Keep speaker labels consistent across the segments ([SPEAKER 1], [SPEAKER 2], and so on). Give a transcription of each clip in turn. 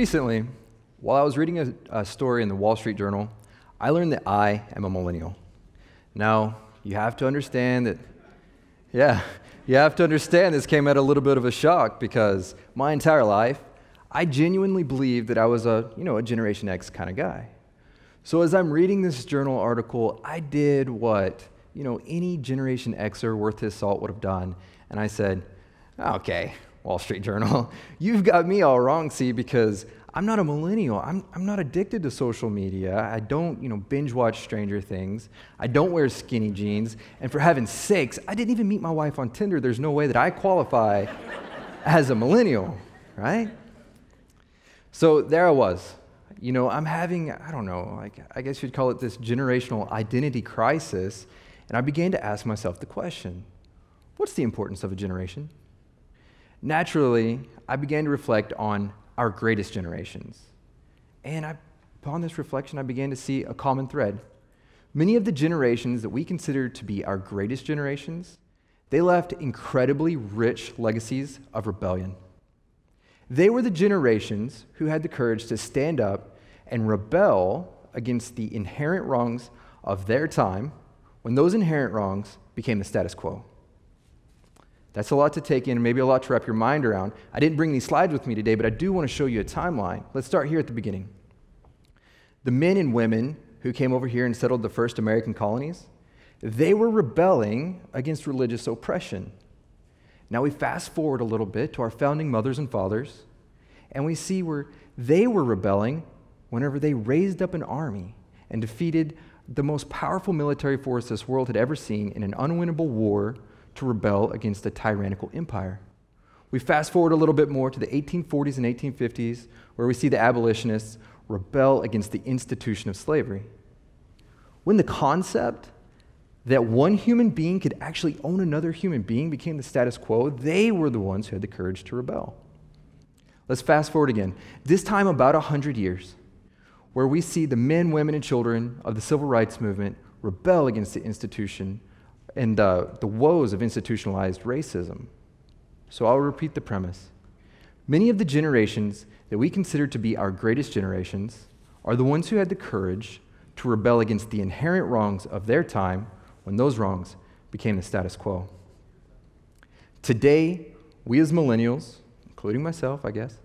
[SPEAKER 1] Recently, while I was reading a story in the Wall Street Journal, I learned that I am a millennial. Now, you have to understand this came at a little bit of a shock because my entire life, I genuinely believed that I was a Generation X kind of guy. So as I'm reading this journal article, I did what, any Generation Xer worth his salt would have done, and I said, okay, Wall Street Journal, you've got me all wrong, see, because I'm not a millennial. I'm not addicted to social media. I don't, binge watch Stranger Things. I don't wear skinny jeans. And for heaven's sakes, I didn't even meet my wife on Tinder. There's no way that I qualify as a millennial, right? So there I was. I'm having, I guess you'd call it this generational identity crisis. And I began to ask myself the question, what's the importance of a generation? Naturally, I began to reflect on our greatest generations. And upon this reflection, I began to see a common thread. Many of the generations that we consider to be our greatest generations, they left incredibly rich legacies of rebellion. They were the generations who had the courage to stand up and rebel against the inherent wrongs of their time when those inherent wrongs became the status quo. That's a lot to take in and maybe a lot to wrap your mind around. I didn't bring these slides with me today, but I do want to show you a timeline. Let's start here at the beginning. The men and women who came over here and settled the first American colonies, they were rebelling against religious oppression. Now we fast forward a little bit to our founding mothers and fathers, and we see where they were rebelling whenever they raised up an army and defeated the most powerful military force this world had ever seen in an unwinnable war to rebel against a tyrannical empire. We fast forward a little bit more to the 1840s and 1850s, where we see the abolitionists rebel against the institution of slavery. When the concept that one human being could actually own another human being became the status quo, they were the ones who had the courage to rebel. Let's fast forward again, this time about 100 years, where we see the men, women, and children of the civil rights movement rebel against the institution and the woes of institutionalized racism. So I'll repeat the premise. Many of the generations that we consider to be our greatest generations are the ones who had the courage to rebel against the inherent wrongs of their time when those wrongs became the status quo. Today, we as millennials, including myself, I guess,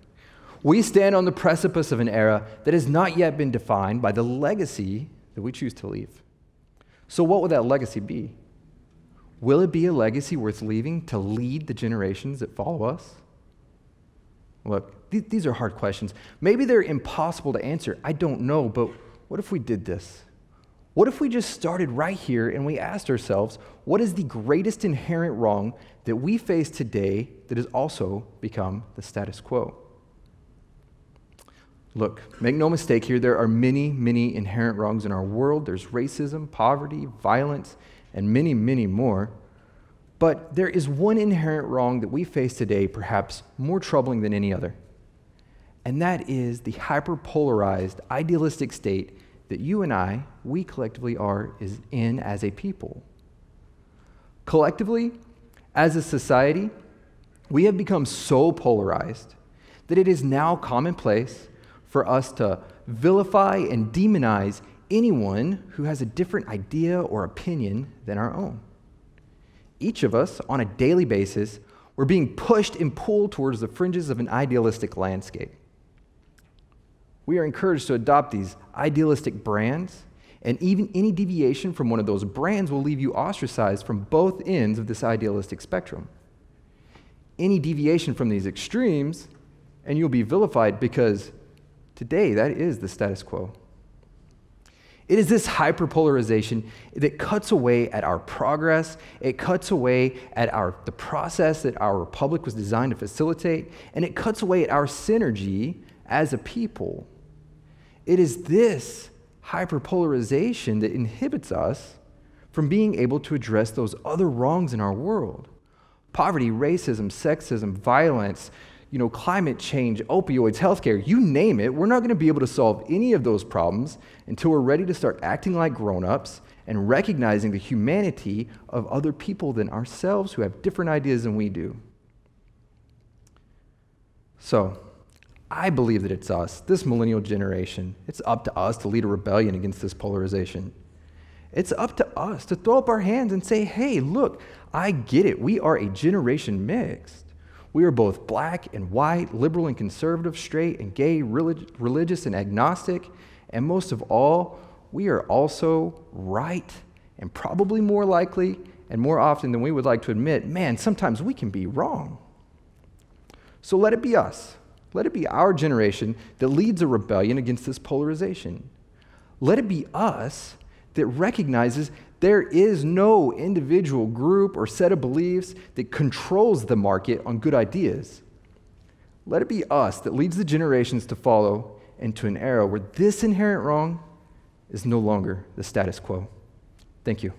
[SPEAKER 1] we stand on the precipice of an era that has not yet been defined by the legacy that we choose to leave. So what will that legacy be? Will it be a legacy worth leaving to lead the generations that follow us? Look, these are hard questions. Maybe they're impossible to answer. I don't know, but what if we did this? What if we just started right here and we asked ourselves, what is the greatest inherent wrong that we face today that has also become the status quo? Look, make no mistake here, there are many, many inherent wrongs in our world. There's racism, poverty, violence, and many, many more. But there is one inherent wrong that we face today, perhaps more troubling than any other. And that is the hyper-polarized, idealistic state that you and I, we collectively are in as a people. Collectively, as a society, we have become so polarized that it is now commonplace for us to vilify and demonize anyone who has a different idea or opinion than our own. Each of us, on a daily basis, we're being pushed and pulled towards the fringes of an idealistic landscape. We are encouraged to adopt these idealistic brands, and even any deviation from one of those brands will leave you ostracized from both ends of this idealistic spectrum. Any deviation from these extremes, and you'll be vilified because today that is the status quo. It is this hyperpolarization that cuts away at our progress. It cuts away at the process that our republic was designed to facilitate, and it cuts away at our synergy as a people. It is this hyperpolarization that inhibits us from being able to address those other wrongs in our world. Poverty, racism, sexism, violence, climate change, opioids, healthcare, you name it, we're not going to be able to solve any of those problems until we're ready to start acting like grown-ups and recognizing the humanity of other people than ourselves who have different ideas than we do. So, I believe that it's us, this millennial generation. It's up to us to lead a rebellion against this polarization. It's up to us to throw up our hands and say, hey, look, I get it. We are a generation mixed. We are both black and white, liberal and conservative, straight and gay, religious and agnostic, and most of all, we are also right, and probably more likely and more often than we would like to admit, man, sometimes we can be wrong. So let it be us. Let it be our generation that leads a rebellion against this polarization. Let it be us that recognizes there is no individual group or set of beliefs that controls the market on good ideas. Let it be us that leads the generations to follow into an era where this inherent wrong is no longer the status quo. Thank you.